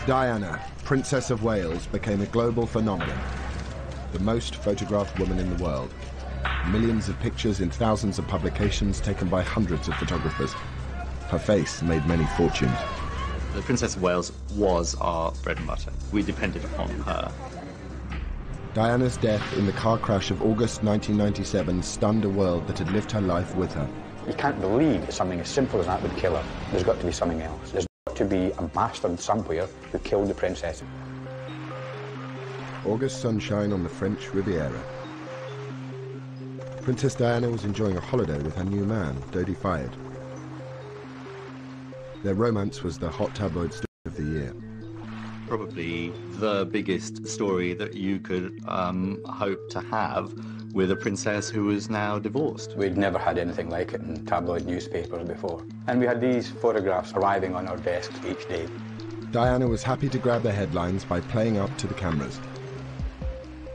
Diana, Princess of Wales, became a global phenomenon. The most photographed woman in the world. Millions of pictures in thousands of publications taken by hundreds of photographers. Her face made many fortunes. The Princess of Wales was our bread and butter. We depended on her. Diana's death in the car crash of August 1997 stunned a world that had lived her life with her. You can't believe that something as simple as that would kill her. There's got to be something else. There's got to be a bastard somewhere who killed the princess. August sunshine on the French Riviera. Princess Diana was enjoying a holiday with her new man, Dodi Fayed. Their romance was the hot tabloid story of the year. Probably the biggest story that you could hope to have with a princess who is now divorced. We'd never had anything like it in tabloid newspapers before. And we had these photographs arriving on our desks each day. Diana was happy to grab the headlines by playing up to the cameras.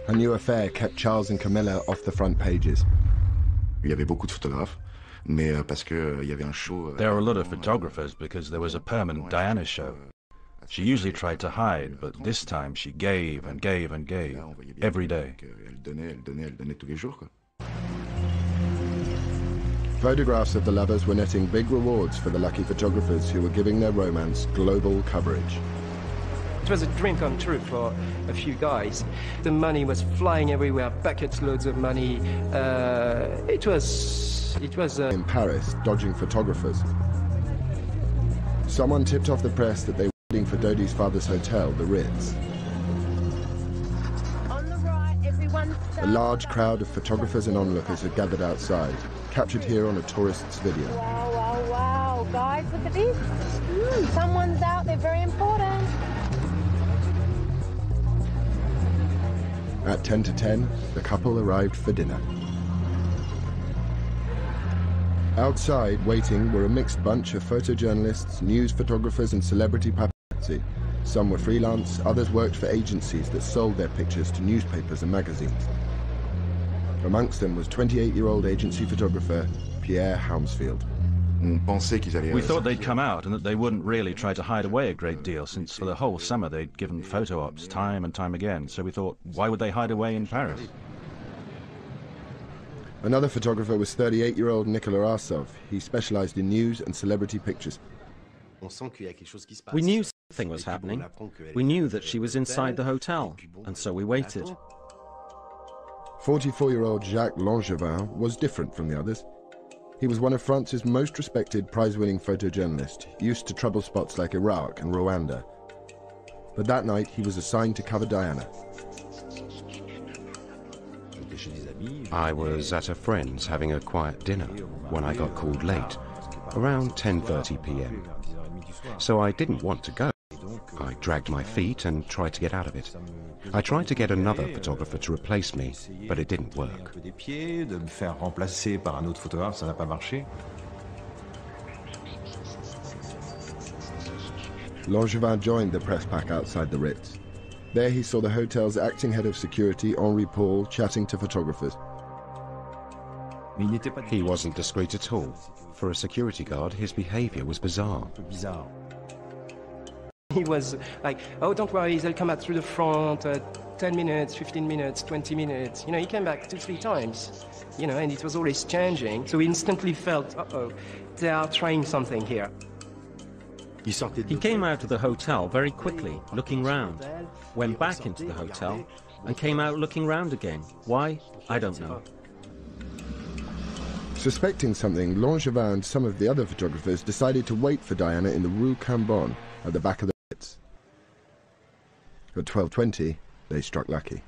Her new affair kept Charles and Camilla off the front pages. Il y avait beaucoup de photographes, mais parce que il y avait un show. There were a lot of photographers because there was a permanent Diana show. She usually tried to hide, but this time she gave and gave and gave, every day. Elle donnait tous les jours, quoi. Photographs of the lovers were netting big rewards for the lucky photographers who were giving their romance global coverage. It was a dream come true for a few guys. The money was flying everywhere, buckets loads of money. It was In Paris, dodging photographers. Someone tipped off the press that they were waiting for Dodi's father's hotel, the Ritz. On the right, everyone A large crowd of photographers and onlookers had gathered outside, captured here on a tourist's video. Wow, wow, wow. Guys, look at this. Someone's out there, very important. At 10 to 10, the couple arrived for dinner. Outside, waiting, were a mixed bunch of photojournalists, news photographers and celebrity paparazzi. Some were freelance, others worked for agencies that sold their pictures to newspapers and magazines. Amongst them was 28-year-old agency photographer Pierre Hounsfield. We thought they'd come out and that they wouldn't really try to hide away a great deal, since for the whole summer they'd given photo ops time and time again, so we thought, why would they hide away in Paris? Another photographer was 38-year-old Nicolas Arsov. He specialized in news and celebrity pictures. We knew something was happening. We knew that she was inside the hotel, and so we waited. 44-year-old Jacques Langevin was different from the others. He was one of France's most respected prize-winning photojournalists, used to trouble spots like Iraq and Rwanda. But that night he was assigned to cover Diana. I was at a friend's having a quiet dinner when I got called late, around 10:30 p.m. So I didn't want to go. I dragged my feet and tried to get out of it. I tried to get another photographer to replace me, but it didn't work. Langevin joined the press pack outside the Ritz. There he saw the hotel's acting head of security, Henri Paul, chatting to photographers. He wasn't discreet at all. For a security guard, his behavior was bizarre. He was like, oh, don't worry, they'll come out through the front, 10 minutes, 15 minutes, 20 minutes. You know, he came back 2-3 times, you know, and it was always changing. So we instantly felt, uh-oh, they are trying something here. He came out of the hotel very quickly, looking round, went back into the hotel, and came out looking round again. Why? I don't know. Suspecting something, Langevin and some of the other photographers decided to wait for Diana in the Rue Cambon at the back of the Ritz. At 12:20, they struck lucky.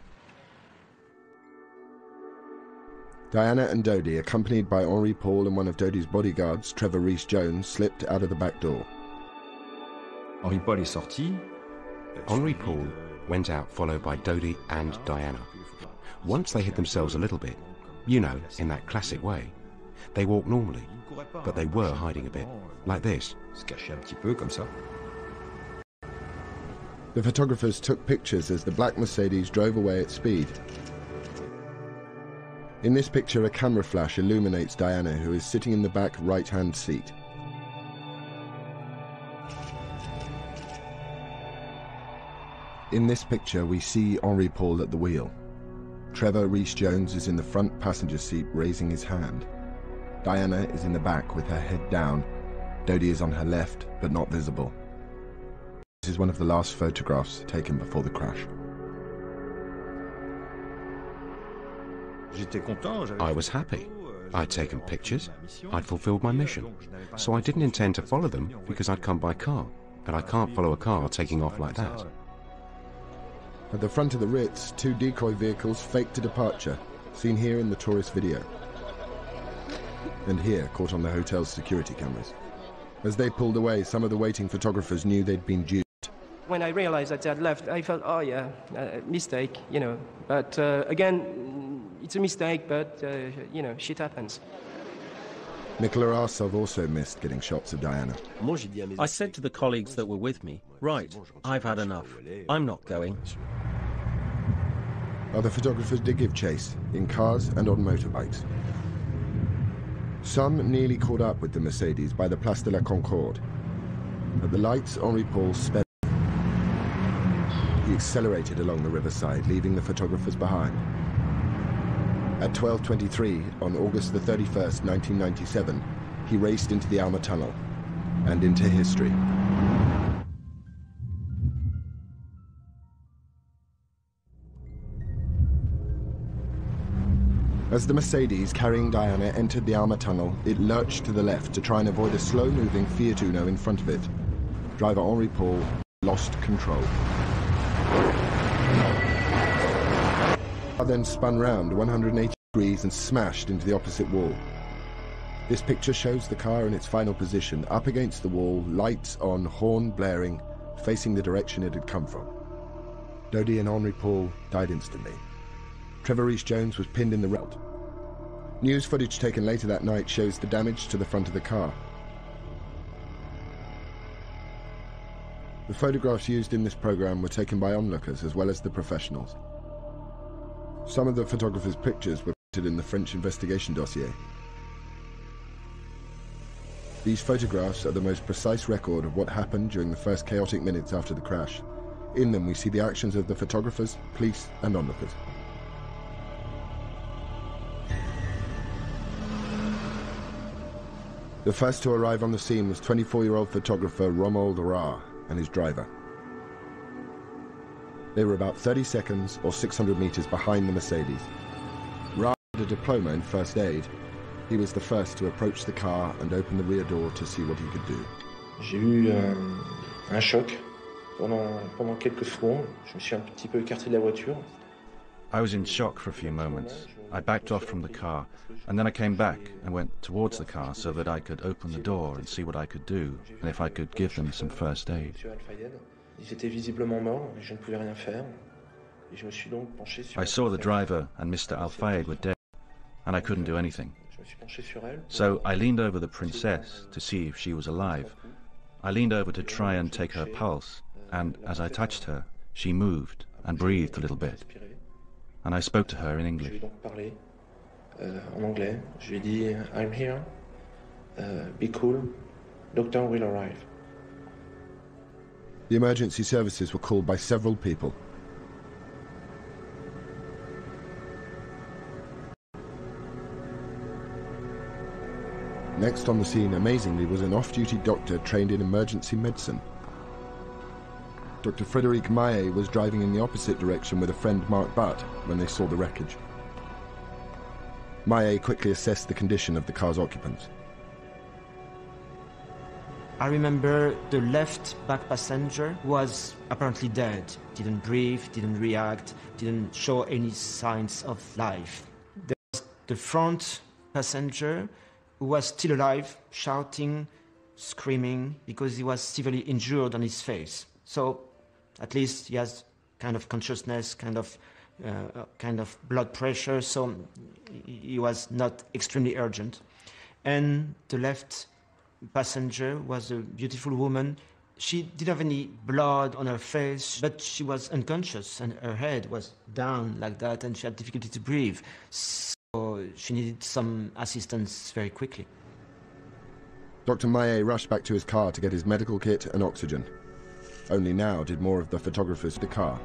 Diana and Dodi, accompanied by Henri Paul and one of Dodi's bodyguards, Trevor Rees-Jones, slipped out of the back door. Henri Paul went out followed by Dodi and Diana. Once they hid themselves a little bit, you know, in that classic way, they walked normally, but they were hiding a bit, like this. The photographers took pictures as the black Mercedes drove away at speed. In this picture, a camera flash illuminates Diana, who is sitting in the back right-hand seat. In this picture, we see Henri Paul at the wheel. Trevor Rhys-Jones is in the front passenger seat raising his hand. Diana is in the back with her head down. Dodi is on her left, but not visible. This is one of the last photographs taken before the crash. I was happy. I'd taken pictures. I'd fulfilled my mission. So I didn't intend to follow them because I'd come by car. And I can't follow a car taking off like that. At the front of the Ritz, 2 decoy vehicles faked a departure, seen here in the tourist video. And here, caught on the hotel's security cameras. As they pulled away, some of the waiting photographers knew they'd been duped. When I realized that they had left, I felt, oh yeah, mistake, you know. But again, it's a mistake, but, you know, shit happens. Nicola Arsov also missed getting shots of Diana. I said to the colleagues that were with me, right, I've had enough. I'm not going. Other photographers did give chase, in cars and on motorbikes. Some nearly caught up with the Mercedes by the Place de la Concorde. At the lights, Henri Paul sped. He accelerated along the riverside, leaving the photographers behind. At 12:23 on August the 31st, 1997, he raced into the Alma Tunnel and into history. As the Mercedes carrying Diana entered the Alma Tunnel, it lurched to the left to try and avoid a slow-moving Fiat Uno in front of it. Driver Henri Paul lost control. Then spun round 180 degrees and smashed into the opposite wall. This picture shows the car in its final position, up against the wall, lights on, horn blaring, facing the direction it had come from. Dodi and Henri Paul died instantly. Trevor Rhys-Jones was pinned in the road. News footage taken later that night shows the damage to the front of the car. The photographs used in this program were taken by onlookers as well as the professionals. Some of the photographers' pictures were printed in the French investigation dossier. These photographs are the most precise record of what happened during the first chaotic minutes after the crash. In them we see the actions of the photographers, police and onlookers. The first to arrive on the scene was 24-year-old photographer Romuald Ra and his driver. They were about 30 seconds or 600 meters behind the Mercedes. Ra had a diploma in first aid. He was the first to approach the car and open the rear door to see what he could do. J'ai eu un choc pendant quelques secondes. Je me suis un petit peu écarté de la voiture. I was in shock for a few moments. I backed off from the car, and then I came back and went towards the car so that I could open the door and see what I could do, and if I could give them some first aid. I saw the driver and Mr. Al-Fayed were dead, and I couldn't do anything. So I leaned over the princess to see if she was alive. I leaned over to try and take her pulse, and as I touched her, she moved and breathed a little bit. And I spoke to her in English. En anglais, je lui ai dit, I'm here, be cool, doctor will arrive. The emergency services were called by several people. Next on the scene, amazingly, was an off-duty doctor trained in emergency medicine. Dr. Frédéric Maillet was driving in the opposite direction with a friend, Mark Butt, when they saw the wreckage. Maillet quickly assessed the condition of the car's occupants. I remember the left back passenger was apparently dead. Didn't breathe, didn't react, didn't show any signs of life. There was the front passenger who was still alive, shouting, screaming, because he was severely injured on his face. So at least he has kind of consciousness, kind of blood pressure, so he was not extremely urgent. And the left passenger was a beautiful woman. She didn't have any blood on her face, but she was unconscious and her head was down like that and she had difficulty to breathe. So she needed some assistance very quickly. Dr. Maillet rushed back to his car to get his medical kit and oxygen. Only now did more of the photographers the car.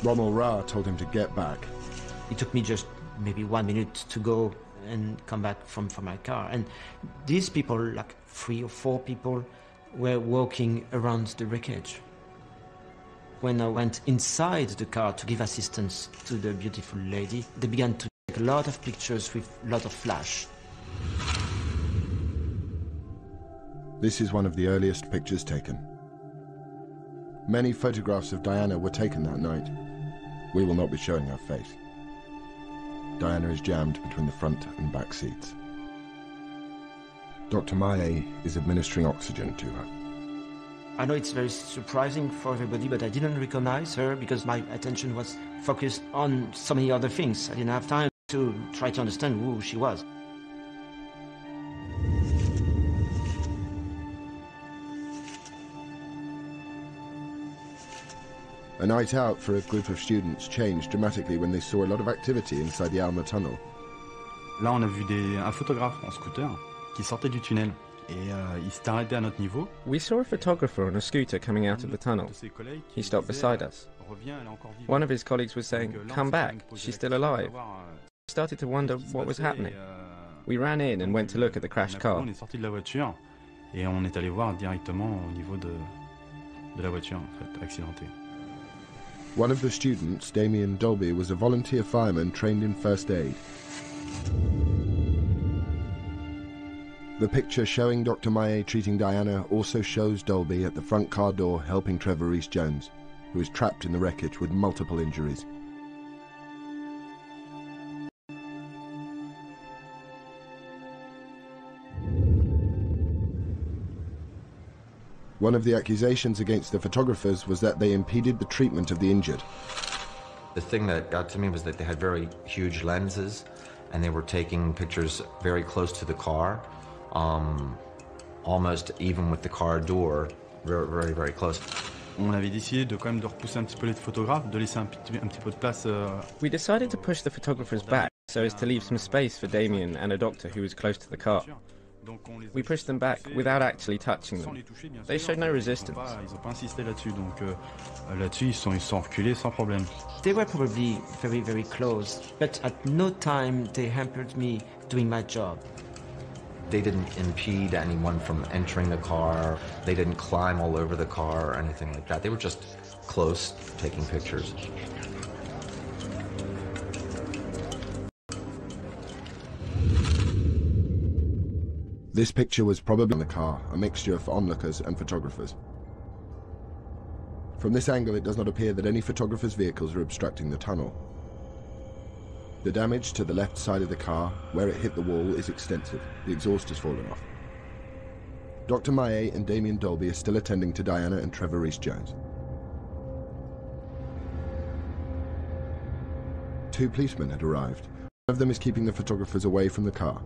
Rommel Ra told him to get back. It took me just maybe 1 minute to go and come back from my car. And these people, like 3 or 4 people, were walking around the wreckage. When I went inside the car to give assistance to the beautiful lady, they began to take a lot of pictures with a lot of flash. This is one of the earliest pictures taken. Many photographs of Diana were taken that night. We will not be showing her face. Diana is jammed between the front and back seats. Dr. Maé is administering oxygen to her. I know it's very surprising for everybody, but I didn't recognize her because my attention was focused on so many other things. I didn't have time to try to understand who she was. A night out for a group of students changed dramatically when they saw a lot of activity inside the Alma tunnel. Là, on a vu un photographe en scooter qui sortait du tunnel. Il s'est arrêté à notre niveau. We saw a photographer on a scooter coming out of the tunnel. He stopped beside us. One of his colleagues was saying, "Come back, she's still alive." We started to wonder what was happening. We ran in and went to look at the crashed car. On est sorti de la voiture et on est allé voir directement au niveau de la voiture en fait, accidentée. One of the students, Damien Dolby, was a volunteer fireman trained in first aid. The picture showing Dr. Maé treating Diana also shows Dolby at the front car door helping Trevor Rees-Jones, who is trapped in the wreckage with multiple injuries. One of the accusations against the photographers was that they impeded the treatment of the injured. The thing that got to me was that they had very huge lenses and they were taking pictures very close to the car, almost even with the car door, very, very, very close. On avait décidé de quand même de repousser un petit peu les photographes, de laisser un petit peu de place. We decided to push the photographers back so as to leave some space for Damien and a doctor who was close to the car. We pushed them back without actually touching them. They showed no resistance. Ils n'ont pas insisté là-dessus, donc là-dessus ils sont reculés sans problème. They were probably very, very close, but at no time they hampered me doing my job. They didn't impede anyone from entering the car. They didn't climb all over the car or anything like that. They were just close, taking pictures. This picture was probably in the car, a mixture for onlookers and photographers. From this angle, it does not appear that any photographers' vehicles are obstructing the tunnel. The damage to the left side of the car, where it hit the wall, is extensive. The exhaust has fallen off. Dr. Maé and Damien Dolby are still attending to Diana and Trevor Rees-Jones. 2 policemen had arrived. One of them is keeping the photographers away from the car.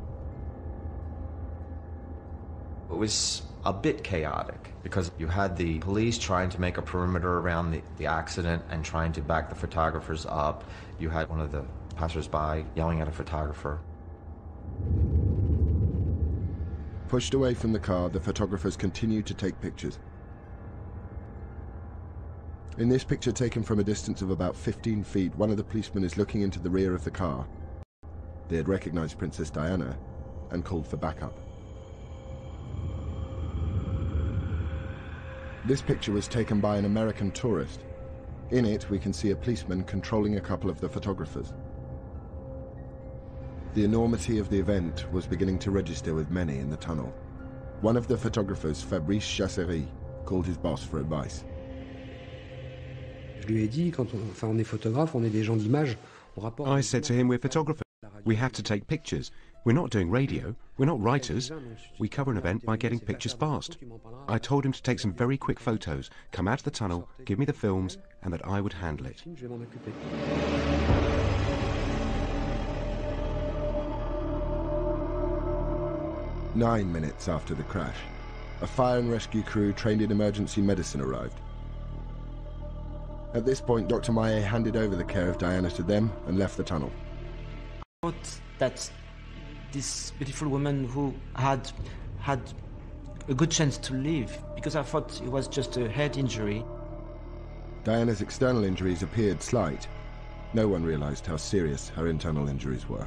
It was a bit chaotic because you had the police trying to make a perimeter around the accident and trying to back the photographers up. You had one of the passers-by yelling at a photographer. Pushed away from the car, the photographers continued to take pictures. In this picture taken from a distance of about 15 feet, one of the policemen is looking into the rear of the car. They had recognized Princess Diana and called for backup. This picture was taken by an American tourist. In it, we can see a policeman controlling a couple of the photographers. The enormity of the event was beginning to register with many in the tunnel. One of the photographers, Fabrice Chasserie, called his boss for advice. Je lui ai dit, on est photographe, on est des gens d'image. I said to him, we're photographers. We have to take pictures. We're not doing radio. We're not writers. We cover an event by getting pictures fast. I told him to take some very quick photos, come out of the tunnel, give me the films, and that I would handle it. Nine minutes after the crash, a fire and rescue crew trained in emergency medicine arrived. At this point, Dr. Maé handed over the care of Diana to them and left the tunnel. I thought that this beautiful woman who had a good chance to live, because I thought it was just a head injury. Diana's external injuries appeared slight. No one realized how serious her internal injuries were.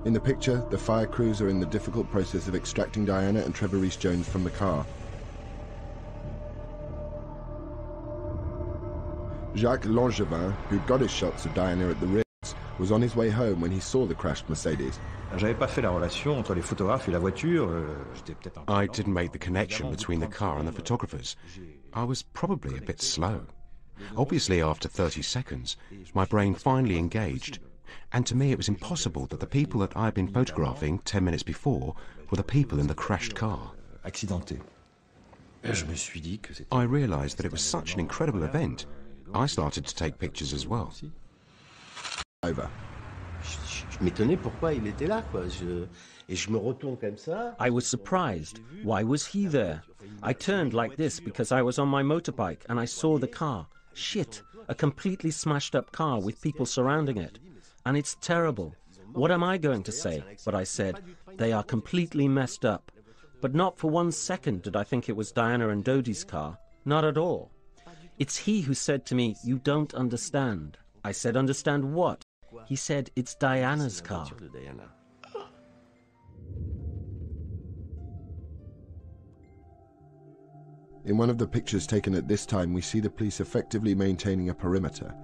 In the picture, the fire crews are in the difficult process of extracting Diana and Trevor Rees-Jones from the car. Jacques Langevin, who'd got his shots of Diana at the Ritz, was on his way home when he saw the crashed Mercedes. I didn't make the connection between the car and the photographers. I was probably a bit slow. Obviously, after 30 seconds, my brain finally engaged, and to me it was impossible that the people that I'd been photographing 10 minutes before were the people in the crashed car. I realized that it was such an incredible event. I started to take pictures as well. Over. I was surprised. Why was he there? I turned like this because I was on my motorbike and I saw the car. Shit, a completely smashed up car with people surrounding it. And it's terrible. What am I going to say? But I said, they are completely messed up. But not for 1 second did I think it was Diana and Dodi's car. Not at all. It's he who said to me, you don't understand. I said, understand what? He said, it's Diana's car. In one of the pictures taken at this time, we see the police effectively maintaining a perimeter.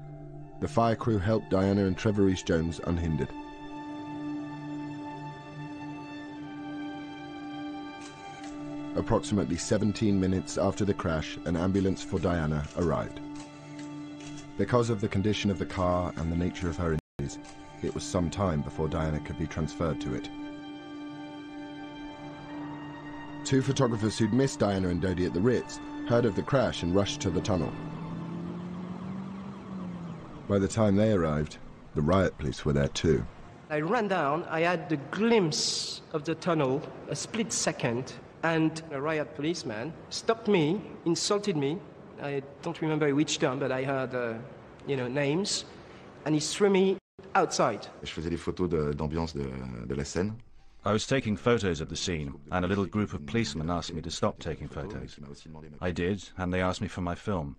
The fire crew helped Diana and Trevor Rees-Jones unhindered. Approximately 17 minutes after the crash, an ambulance for Diana arrived. Because of the condition of the car and the nature of her injuries, it was some time before Diana could be transferred to it. Two photographers who'd missed Diana and Dodi at the Ritz heard of the crash and rushed to the tunnel. By the time they arrived, the riot police were there too. I ran down, I had the glimpse of the tunnel, a split second, and a riot policeman stopped me, insulted me. I don't remember which term, but I heard, names, and he threw me outside. Je faisais des photos d'ambiance de la scène. I was taking photos of the scene, and a little group of policemen asked me to stop taking photos. I did, and they asked me for my film.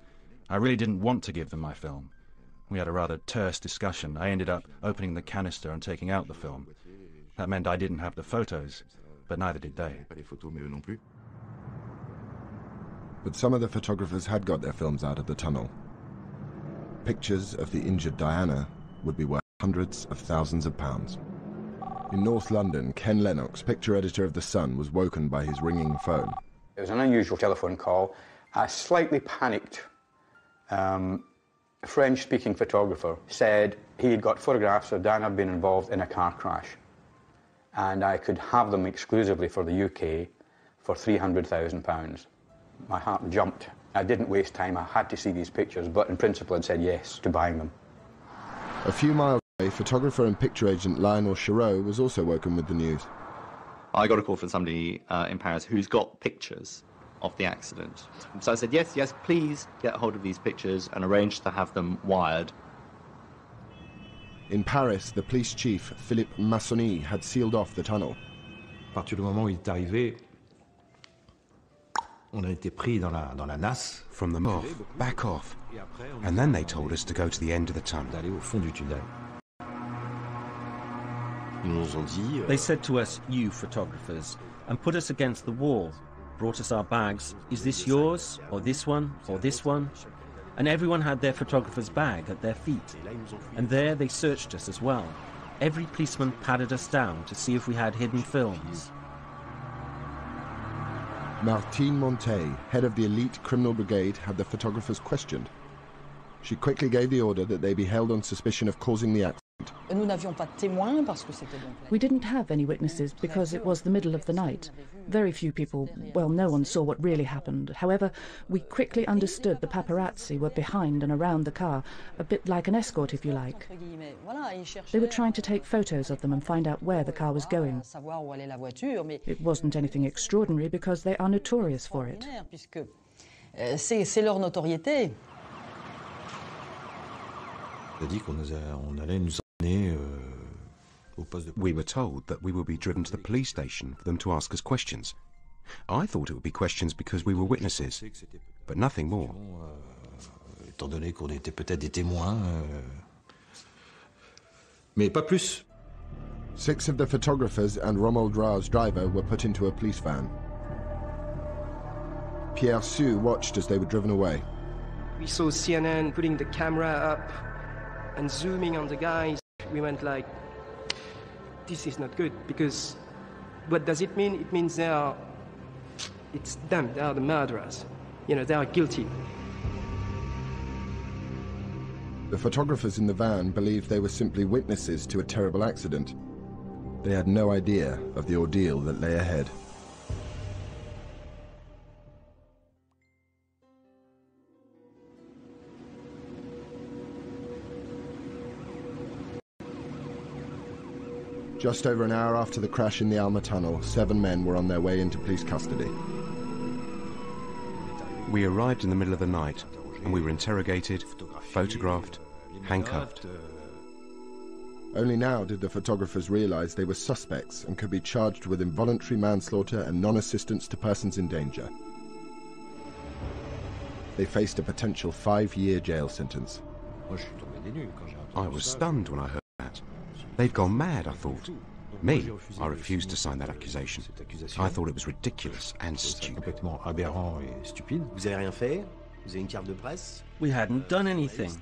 I really didn't want to give them my film. We had a rather terse discussion. I ended up opening the canister and taking out the film. That meant I didn't have the photos, but neither did they. But some of the photographers had got their films out of the tunnel. Pictures of the injured Diana would be worth hundreds of thousands of pounds. In North London, Ken Lennox, picture editor of The Sun, was woken by his ringing phone. It was an unusual telephone call. A slightly panicked French-speaking photographer said he had got photographs of Diana being involved in a car crash, and I could have them exclusively for the UK for £300,000. My heart jumped. I didn't waste time. I had to see these pictures, but in principle I'd said yes to buying them. A few miles away, photographer and picture agent Lionel Chereau was also woken with the news. I got a call from somebody in Paris who's got pictures of the accident. So I said, yes, please get hold of these pictures and arrange to have them wired. In Paris, the police chief, Philippe Massoni, had sealed off the tunnel. À partir du moment où il est arrivé, on a été pris dans la nasse. From them off, back off. And then they told us to go to the end of the tunnel. D'aller au fond du tunnel. They said to us, you photographers, and put us against the wall, brought us our bags. Is this yours, or this one, or this one? And everyone had their photographer's bag at their feet. And there they searched us as well. Every policeman patted us down to see if we had hidden films. Martine Montet, head of the elite criminal brigade, had the photographers questioned. She quickly gave the order that they be held on suspicion of causing the accident. We didn't have any witnesses because it was the middle of the night. Very few people, well, no one saw what really happened. However, we quickly understood the paparazzi were behind and around the car, a bit like an escort, if you like. They were trying to take photos of them and find out where the car was going. It wasn't anything extraordinary because they are notorious for it. C'est leur notoriété. On a dit qu'on allait nous emmener We were told that we would be driven to the police station for them to ask us questions. I thought it would be questions because we were witnesses, but nothing more. Étant donné qu'on était peut-être des témoins, mais pas plus. 6 of the photographers and Romuald Ra's driver were put into a police van. Pierre Sue watched as they were driven away. We saw CNN putting the camera up and zooming on the guys. We went like, this is not good, because what does it mean? It means it's them, they are the murderers. You know, they are guilty. The photographers in the van believed they were simply witnesses to a terrible accident. They had no idea of the ordeal that lay ahead. Just over an hour after the crash in the Alma Tunnel, 7 men were on their way into police custody. We arrived in the middle of the night, and we were interrogated, photographed, handcuffed. Only now did the photographers realize they were suspects and could be charged with involuntary manslaughter and non-assistance to persons in danger. They faced a potential 5-year jail sentence. I was stunned when I heard that. They'd gone mad, I thought. Me, I refused to sign that accusation. I thought it was ridiculous and stupid. We hadn't done anything.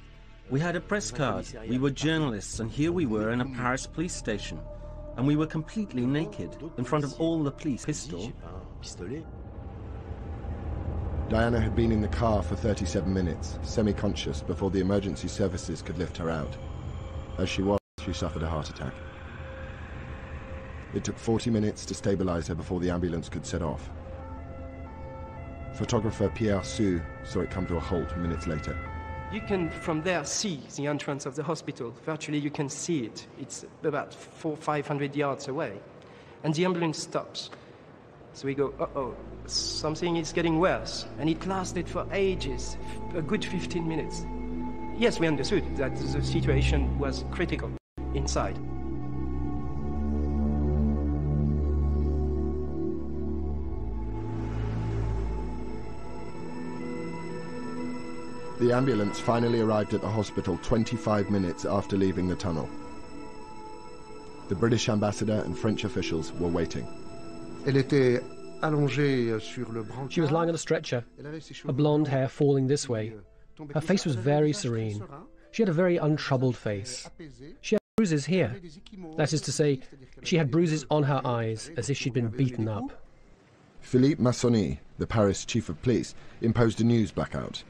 We had a press card. We were journalists, and here we were in a Paris police station. And we were completely naked, in front of all the police. Pistol. Diana had been in the car for 37 minutes, semi-conscious, before the emergency services could lift her out. As she was, she suffered a heart attack. It took 40 minutes to stabilize her before the ambulance could set off. Photographer Pierre Sue saw it come to a halt minutes later. You can, from there, see the entrance of the hospital. Virtually, you can see it. It's about 400-500 yards away. And the ambulance stops. So we go, uh-oh, something is getting worse. And it lasted for ages, a good 15 minutes. Yes, we understood that the situation was critical inside. The ambulance finally arrived at the hospital 25 minutes after leaving the tunnel. The British ambassador and French officials were waiting. She was lying on a stretcher, her blonde hair falling this way. Her face was very serene. She had a very untroubled face. She had bruises here. That is to say, she had bruises on her eyes, as if she'd been beaten up. Philippe Massonny, the Paris chief of police, imposed a news blackout,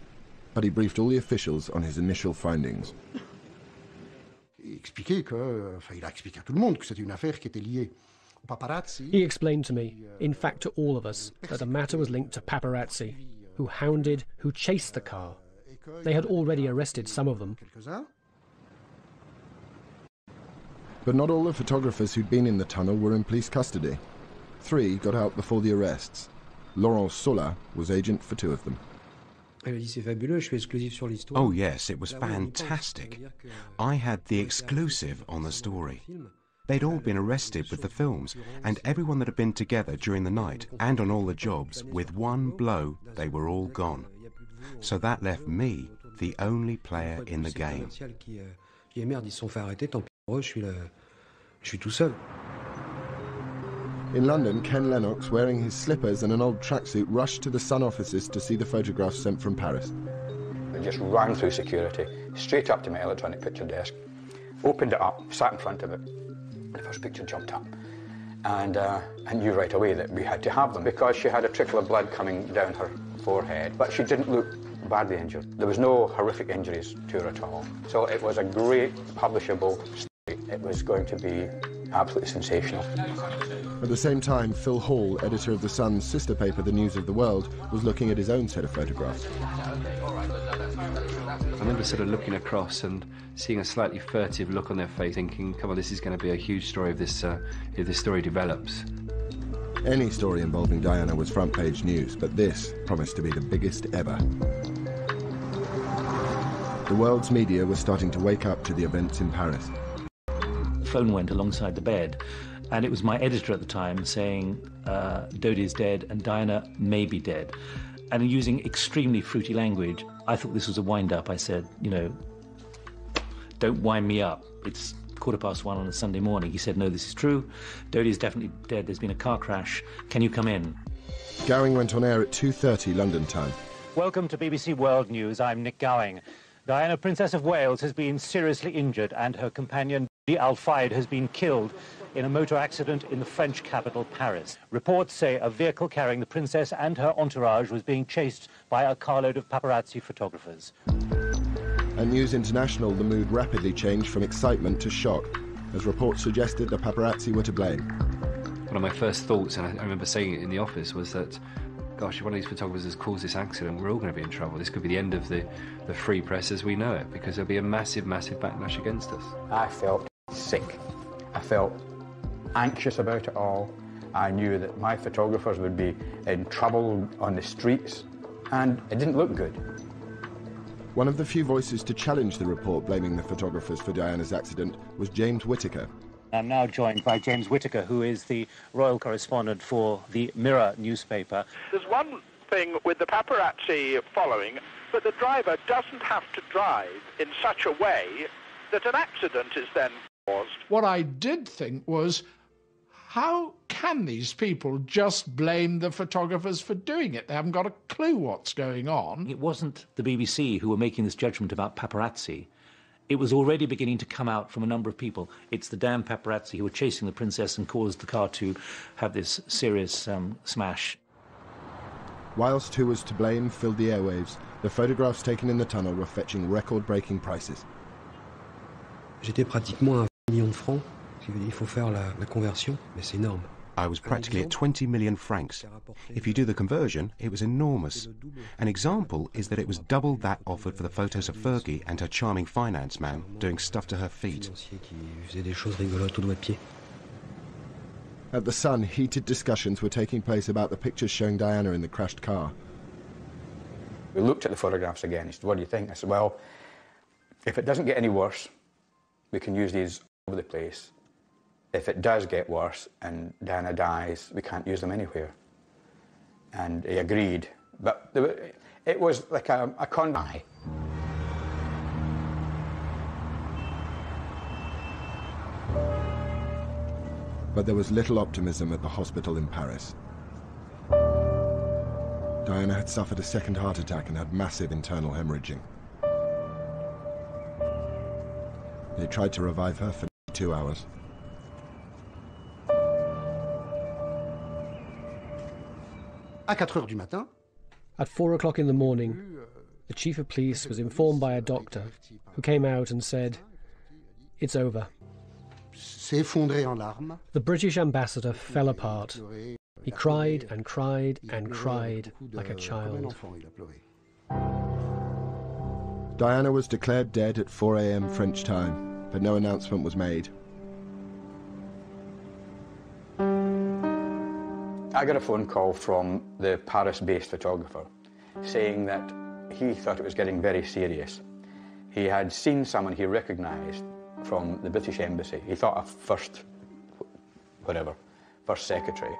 but he briefed all the officials on his initial findings. He explained to me, in fact to all of us, that the matter was linked to paparazzi, who hounded, who chased the car. They had already arrested some of them. But not all the photographers who'd been in the tunnel were in police custody. 3 got out before the arrests. Laurent Sola was agent for 2 of them. Oh yes, it was fantastic. I had the exclusive on the story. They'd all been arrested with the films, and everyone that had been together during the night and on all the jobs, with one blow, they were all gone. So that left me the only player in the game. In London, Ken Lennox, wearing his slippers and an old tracksuit, rushed to the Sun offices to see the photographs sent from Paris. I just ran through security, straight up to my electronic picture desk, opened it up, sat in front of it. The first picture jumped up, and I knew right away that we had to have them because she had a trickle of blood coming down her forehead, but she didn't look badly injured. There was no horrific injuries to her at all. So it was a great publishable story. It was going to be absolutely sensational. At the same time, Phil Hall, editor of The Sun's sister paper, The News of the World, was looking at his own set of photographs. I remember sort of looking across and seeing a slightly furtive look on their face, thinking, come on, this is going to be a huge story if this story develops. Any story involving Diana was front-page news, but this promised to be the biggest ever. The world's media was starting to wake up to the events in Paris. phone went alongside the bed, and it was my editor at the time saying, Dodie's dead and Diana may be dead. And using extremely fruity language, I thought this was a wind-up. I said, you know, don't wind me up. It's 1:15 on a Sunday morning. He said, no, this is true. Dodie's definitely dead. There's been a car crash. Can you come in? Gowing went on air at 2:30 London time. Welcome to BBC World News. I'm Nick Gowing. Diana, Princess of Wales, has been seriously injured and her companion, Dodi Al-Fayed, has been killed in a motor accident in the French capital, Paris. Reports say a vehicle carrying the princess and her entourage was being chased by a carload of paparazzi photographers. At News International, the mood rapidly changed from excitement to shock, as reports suggested the paparazzi were to blame. One of my first thoughts, and I remember saying it in the office, was that, gosh, if one of these photographers has caused this accident, we're all going to be in trouble. This could be the end of the free press as we know it, because there'll be a massive, massive backlash against us. I felt sick. I felt anxious about it all. I knew that my photographers would be in trouble on the streets, and it didn't look good. One of the few voices to challenge the report blaming the photographers for Diana's accident was James Whittaker. I'm now joined by James Whittaker, who is the royal correspondent for the Mirror newspaper. There's one thing with the paparazzi following, but the driver doesn't have to drive in such a way that an accident is then caused. What I did think was, how can these people just blame the photographers for doing it? They haven't got a clue what's going on. It wasn't the BBC who were making this judgment about paparazzi. It was already beginning to come out from a number of people. It's the damn paparazzi who were chasing the princess and caused the car to have this serious smash. Whilst who was to blame filled the airwaves, the photographs taken in the tunnel were fetching record-breaking prices. J'étais pratiquement à 20 millions de francs. Il faut faire la conversion, mais c'est énorme. I was practically at 20 million francs. If you do the conversion, it was enormous. An example is that it was double that offered for the photos of Fergie and her charming finance man doing stuff to her feet. At The Sun, heated discussions were taking place about the pictures showing Diana in the crashed car. We looked at the photographs again. He said, what do you think? I said, well, if it doesn't get any worse, we can use these all over the place. If it does get worse and Diana dies, we can't use them anywhere. And he agreed. But it was like a con. But there was little optimism at the hospital in Paris. Diana had suffered a second heart attack and had massive internal hemorrhaging. They tried to revive her for 2 hours. At 4 o'clock in the morning, the chief of police was informed by a doctor who came out and said, "It's over." The British ambassador fell apart. He cried and cried and cried like a child. Diana was declared dead at 4 a.m. French time, but no announcement was made. I got a phone call from the Paris-based photographer saying that he thought it was getting very serious. He had seen someone he recognised from the British Embassy. He thought a first secretary,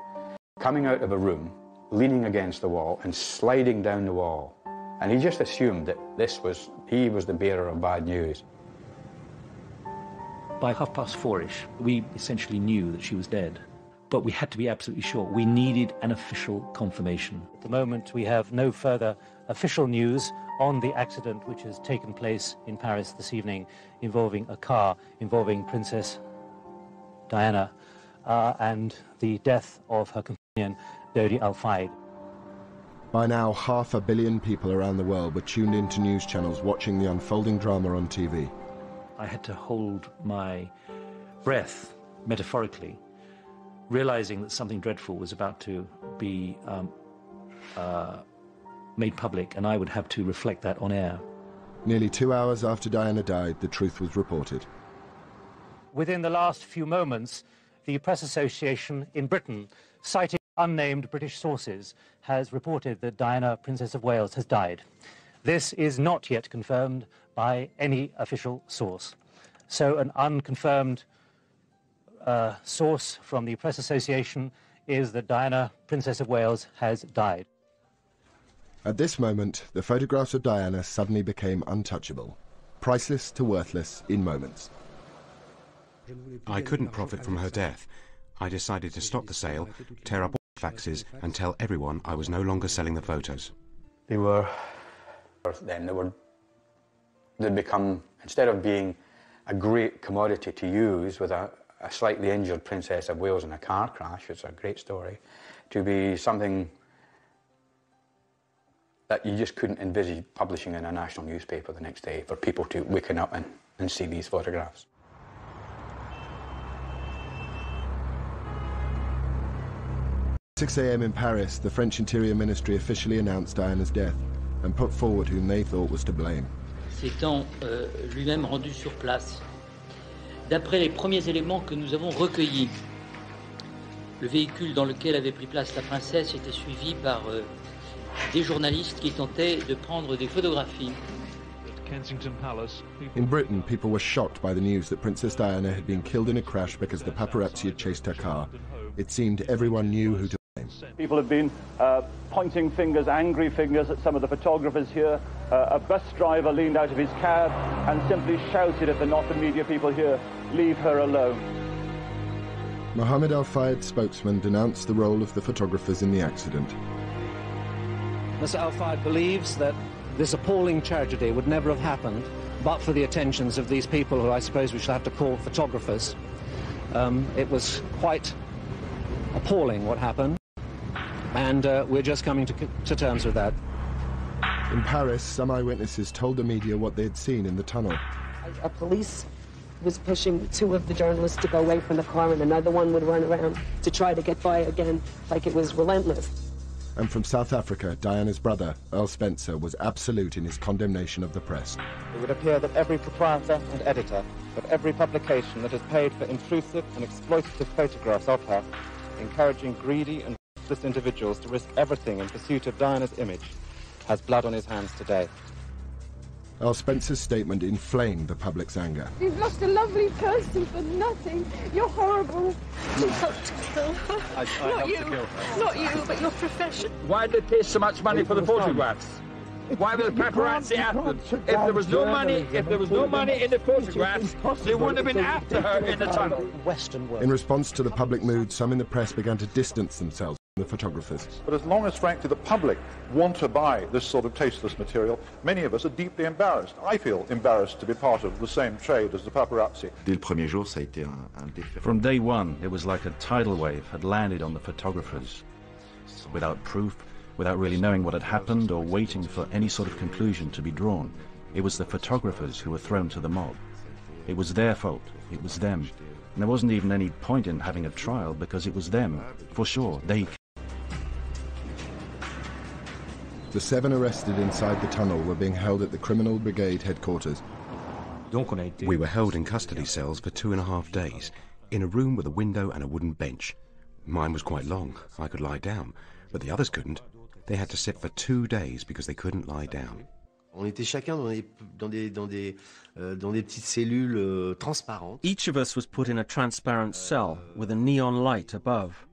coming out of a room, leaning against the wall and sliding down the wall. And he just assumed that he was the bearer of bad news. By 4:30-ish, we essentially knew that she was dead. But we had to be absolutely sure. We needed an official confirmation. At the moment, we have no further official news on the accident which has taken place in Paris this evening involving a car, involving Princess Diana, and the death of her companion, Dodi Al-Fayed. By now, 500 million people around the world were tuned into news channels watching the unfolding drama on TV. I had to hold my breath, metaphorically, realizing that something dreadful was about to be made public, and I would have to reflect that on air. Nearly 2 hours after Diana died, the truth was reported. Within the last few moments, the Press Association in Britain, citing unnamed British sources, has reported that Diana, Princess of Wales, has died. This is not yet confirmed by any official source. So an unconfirmed source from the Press Association is that Diana, Princess of Wales, has died. At this moment, the photographs of Diana suddenly became untouchable, priceless to worthless in moments. I couldn't profit from her death. I decided to stop the sale, tear up all the faxes, and tell everyone I was no longer selling the photos. They'd become, instead of being a great commodity to use with a slightly injured Princess of Wales in a car crash, it's a great story, to be something that you just couldn't envisage publishing in a national newspaper the next day for people to waken up and see these photographs. At 6 a.m. in Paris, the French Interior Ministry officially announced Diana's death and put forward whom they thought was to blame. S'étant lui-même rendu sur place, d'après les premiers éléments que nous avons recueillis, le véhicule dans lequel avait pris place la princesse était suivi par des journalistes qui tentaient de prendre des photographies. In Britain, people were shocked by the news that Princess Diana had been killed in a crash because the paparazzi had chased her car. It seemed everyone knew who to blame. People have been pointing fingers, angry fingers, at some of the photographers here. A bus driver leaned out of his cab and simply shouted at the Northern media people here, "Leave her alone." Mohammed Al-Fayed's spokesman denounced the role of the photographers in the accident. Mr. Al-Fayed believes that this appalling tragedy would never have happened but for the attentions of these people who I suppose we shall have to call photographers. It was quite appalling what happened, and we're just coming to terms with that. In Paris, some eyewitnesses told the media what they'd seen in the tunnel. A police was pushing two of the journalists to go away from the car, and another one would run around to try to get by again, like it was relentless. And from South Africa, Diana's brother, Earl Spencer, was absolute in his condemnation of the press. It would appear that every proprietor and editor of every publication that has paid for intrusive and exploitative photographs of her, encouraging greedy and ruthless individuals to risk everything in pursuit of Diana's image, has blood on his hands today. Earl Spencer's statement inflamed the public's anger. You've lost a lovely person for nothing. You're horrible. You helped to kill her. Not you. Not you, but your profession. Why did they pay so much money for the photographs? Why were the paparazzi after them? If there was no money in the photographs, they wouldn't have been after her in the tunnel. Western world. In response to the public mood, some in the press began to distance themselves from the photographers. But as long as, frankly, the public want to buy this sort of tasteless material, many of us are deeply embarrassed. I feel embarrassed to be part of the same trade as the paparazzi. Dès le premier jour, ça a été un défi. From day one, it was like a tidal wave had landed on the photographers. Without proof, without really knowing what had happened or waiting for any sort of conclusion to be drawn, it was the photographers who were thrown to the mob. It was their fault. It was them. And there wasn't even any point in having a trial because it was them. For sure, they... The 7 arrested inside the tunnel were being held at the Criminal Brigade headquarters. We were held in custody cells for 2.5 days, in a room with a window and a wooden bench. Mine was quite long. I could lie down, but the others couldn't. They had to sit for 2 days because they couldn't lie down. Each of us was put in a transparent cell with a neon light above.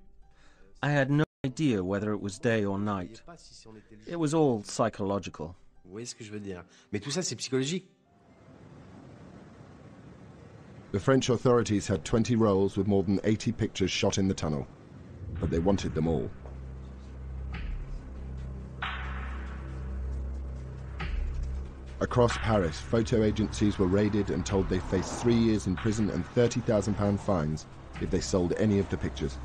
I had no idea whether it was day or night. It was all psychological. The French authorities had 20 rolls with more than 80 pictures shot in the tunnel, but they wanted them all. Across Paris, photo agencies were raided and told they faced 3 years in prison and £30,000 fines if they sold any of the pictures.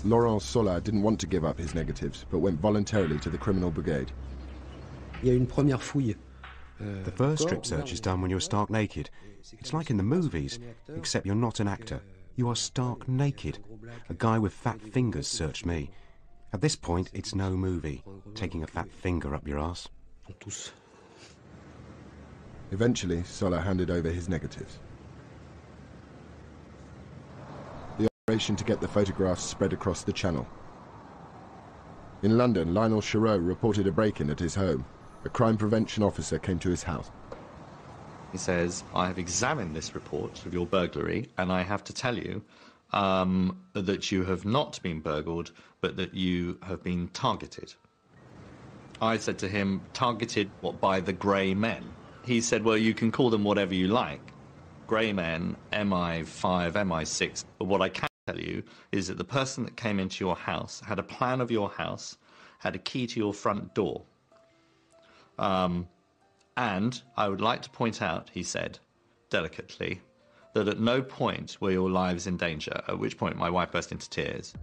Laurent Sola didn't want to give up his negatives, but went voluntarily to the Criminal Brigade. Il y a une première fouille. The first strip search is done when you're stark naked. It's like in the movies, except you're not an actor. You are stark naked. A guy with fat fingers searched me. At this point, it's no movie, taking a fat finger up your ass. Eventually, Sola handed over his negatives. The operation to get the photographs spread across the channel. In London, Lionel Chereau reported a break-in at his home. A crime prevention officer came to his house. He says, I have examined this report of your burglary, and I have to tell you that you have not been burgled, but that you have been targeted. I said to him, targeted what, by the grey men? He said, well, you can call them whatever you like. Grey men, MI5, MI6, but what I can tell you is that the person that came into your house had a plan of your house, had a key to your front door. And I would like to point out, he said, delicately, that at no point were your lives in danger, at which point my wife burst into tears.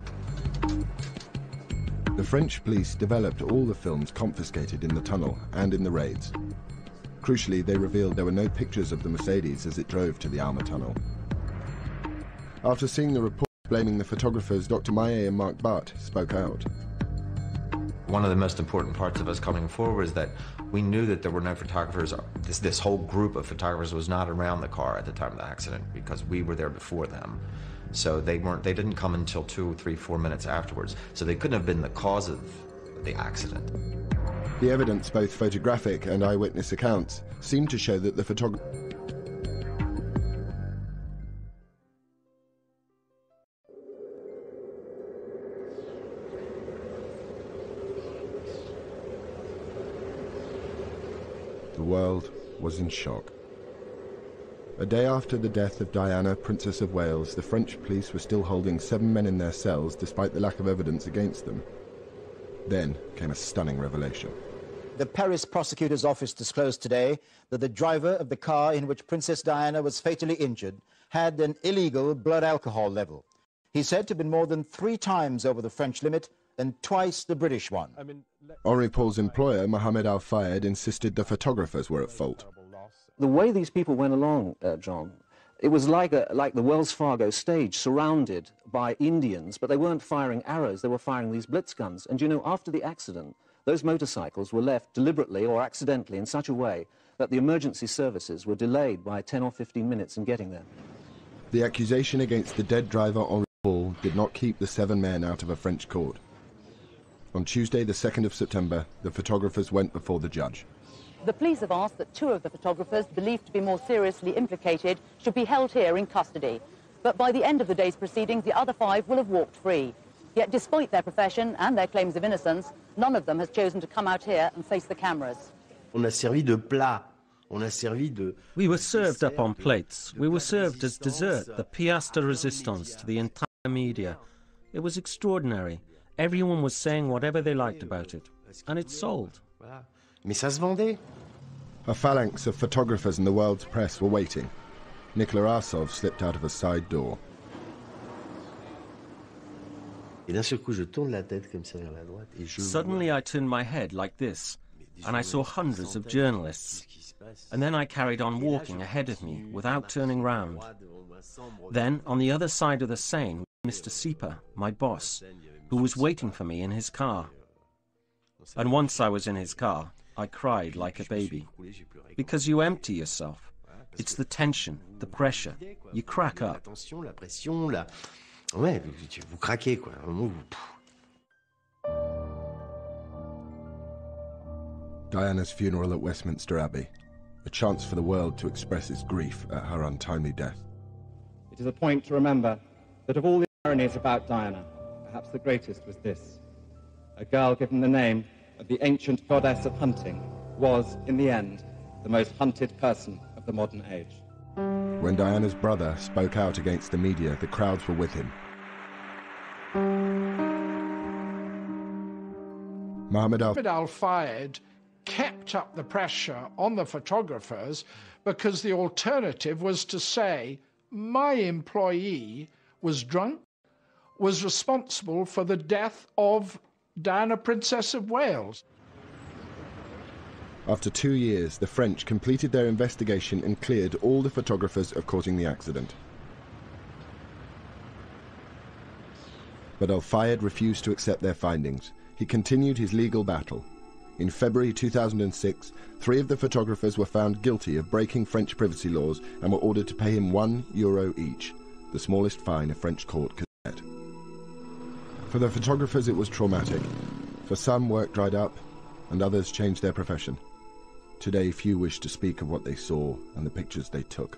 The French police developed all the films confiscated in the tunnel and in the raids. Crucially, they revealed there were no pictures of the Mercedes as it drove to the Alma tunnel. After seeing the report blaming the photographers, Dr. Maillet and Marc Barth spoke out. One of the most important parts of us coming forward is that we knew that there were no photographers. This whole group of photographers was not around the car at the time of the accident because we were there before them. So they didn't come until 2, 3, 4 minutes afterwards. So they couldn't have been the cause of the accident. The evidence, both photographic and eyewitness accounts, seemed to show that the photographer... The world was in shock. A day after the death of Diana, Princess of Wales, the French police were still holding 7 men in their cells despite the lack of evidence against them. Then came a stunning revelation. The Paris prosecutor's office disclosed today that the driver of the car in which Princess Diana was fatally injured had an illegal blood alcohol level. He's said to have been more than 3 times over the French limit and twice the British one. Henri Paul's employer, Mohamed Al Fayed, insisted the photographers were at fault. The way these people went along, John, it was like the Wells Fargo stage, surrounded by Indians, but they weren't firing arrows, they were firing these blitz guns. And you know, after the accident, those motorcycles were left deliberately or accidentally in such a way that the emergency services were delayed by 10 or 15 minutes in getting there. The accusation against the dead driver, Henri Paul, did not keep the 7 men out of a French court. On Tuesday, the 2nd of September, the photographers went before the judge. The police have asked that 2 of the photographers believed to be more seriously implicated should be held here in custody. But by the end of the day's proceedings, the other 5 will have walked free. Yet despite their profession and their claims of innocence, none of them has chosen to come out here and face the cameras. We were served up on plates. We were served as dessert, the pièce de résistance to the entire media. It was extraordinary. Everyone was saying whatever they liked about it. And it sold. Mais ça se vendait. A phalanx of photographers in the world's press were waiting. Nicola Arsov slipped out of a side door. Suddenly I turned my head like this, and I saw hundreds of journalists. And then I carried on walking ahead of me without turning round. Then, on the other side of the Seine, Mr. Sieper, my boss, who was waiting for me in his car. And once I was in his car, I cried like a baby. Because you empty yourself. It's the tension, the pressure. You crack up. Diana's funeral at Westminster Abbey. A chance for the world to express its grief at her untimely death. It is a point to remember that of all the ironies about Diana, perhaps the greatest was this. A girl given the name of the ancient goddess of hunting was, in the end, the most hunted person of the modern age. When Diana's brother spoke out against the media, the crowds were with him. Mohamed Al Fayed kept up the pressure on the photographers because the alternative was to say, my employee was drunk, was responsible for the death of Diana, Princess of Wales. After 2 years, the French completed their investigation and cleared all the photographers of causing the accident. But Al Fayed refused to accept their findings. He continued his legal battle. In February 2006, 3 of the photographers were found guilty of breaking French privacy laws and were ordered to pay him €1 each, the smallest fine a French court could set. For the photographers, it was traumatic. For some, work dried up, and others changed their profession. Today, few wish to speak of what they saw and the pictures they took.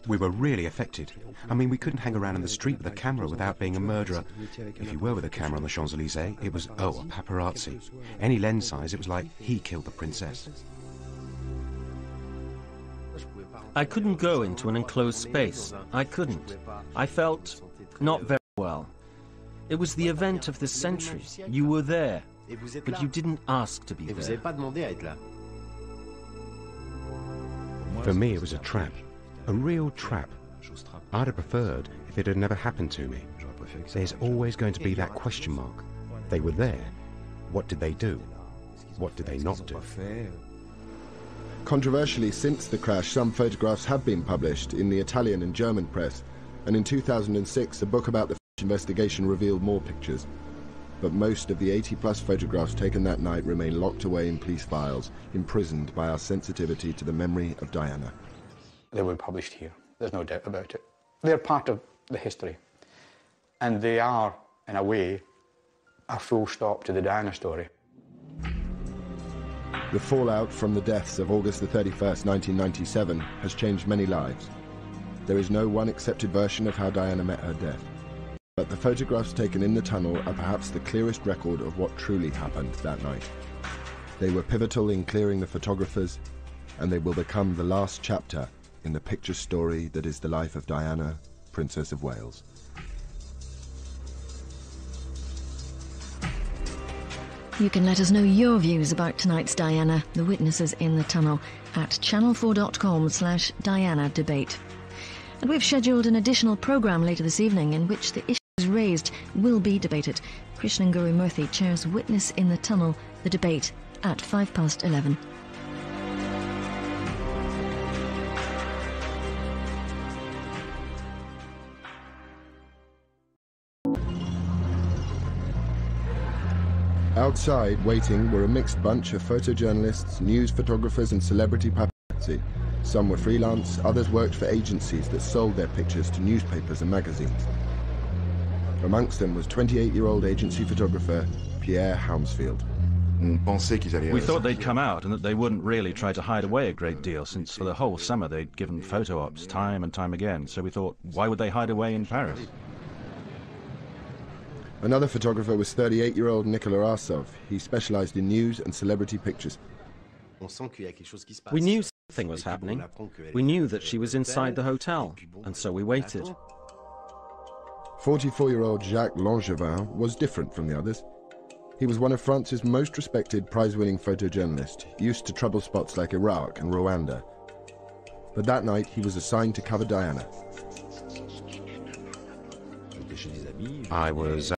We were really affected. I mean, we couldn't hang around in the street with a camera without being a murderer. If you were with a camera on the Champs-Élysées, it was, oh, a paparazzi. Any lens size, it was like he killed the princess. I couldn't go into an enclosed space. I couldn't. I felt not very well. It was the event of the century. You were there, but you didn't ask to be there. For me, it was a trap. A real trap. I'd have preferred if it had never happened to me. There's always going to be that question mark. They were there. What did they do? What did they not do? Controversially, since the crash, some photographs have been published in the Italian and German press, and in 2006 a book about the investigation revealed more pictures. But most of the 80-plus photographs taken that night remain locked away in police files, imprisoned by our sensitivity to the memory of Diana. They were published here, there's no doubt about it. They're part of the history. And they are, in a way, a full stop to the Diana story. The fallout from the deaths of August the 31st, 1997 has changed many lives. There is no one accepted version of how Diana met her death. But the photographs taken in the tunnel are perhaps the clearest record of what truly happened that night. They were pivotal in clearing the photographers, and they will become the last chapter in the picture story that is the life of Diana, Princess of Wales. You can let us know your views about tonight's Diana, the witnesses in the tunnel, at channel4.com/Diana debate. And we've scheduled an additional programme later this evening in which the issues raised will be debated. Krishnan Guru Murthy chairs Witness in the Tunnel, the debate, at 11:05. Outside, waiting, were a mixed bunch of photojournalists, news photographers and celebrity paparazzi. Some were freelance, others worked for agencies that sold their pictures to newspapers and magazines. Amongst them was 28-year-old agency photographer Pierre Hounsfield. We thought they'd come out and that they wouldn't really try to hide away a great deal, since for the whole summer they'd given photo ops time and time again, so we thought, why would they hide away in Paris? Another photographer was 38-year-old Nicolas Arsov. He specialized in news and celebrity pictures. We knew something was happening. We knew that she was inside the hotel, and so we waited. 44-year-old Jacques Langevin was different from the others. He was one of France's most respected prize-winning photojournalists, used to trouble spots like Iraq and Rwanda. But that night he was assigned to cover Diana. I was